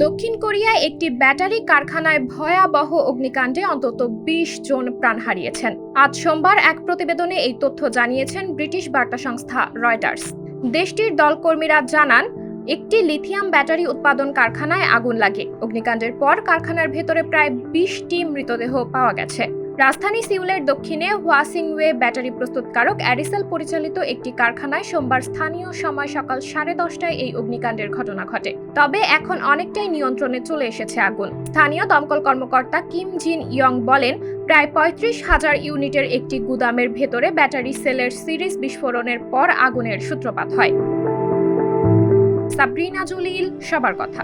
দক্ষিণ কোরিয়ায় একটি ব্যাটারি কারখানায় ভয়াবহ অগ্নিকাণ্ডে অন্তত ২০ জন প্রাণ হারিয়েছেন। আজ সোমবার এক প্রতিবেদনে এই তথ্য জানিয়েছেন ব্রিটিশ বার্তা সংস্থা রয়টার্স। দেশটির দলকর্মীরা জানান, একটি লিথিয়াম ব্যাটারি উৎপাদন কারখানায় আগুন লাগে। অগ্নিকাণ্ডের পর কারখানার ভেতরে প্রায় ২০টি মৃতদেহ পাওয়া গেছে। রাজধানী সিউলের দক্ষিণে হোয়াসিংওয়ে ব্যাটারি প্রস্তুতকারক অ্যারিসেল পরিচালিত একটি কারখানায় সোমবার স্থানীয় সময় সকাল 10:30টায় এই অগ্নিকাণ্ডের ঘটনা ঘটে। তবে এখন অনেকটাই নিয়ন্ত্রণে চলে এসেছে আগুন। স্থানীয় দমকল কর্মকর্তা কিম জিন ইয়ং বলেন, প্রায় ৩৫,০০০ ইউনিটের একটি গুদামের ভেতরে ব্যাটারি সেলের সিরিজ বিস্ফোরণের পর আগুনের সূত্রপাত হয়। সাবরিনা জলিল, সবার কথা।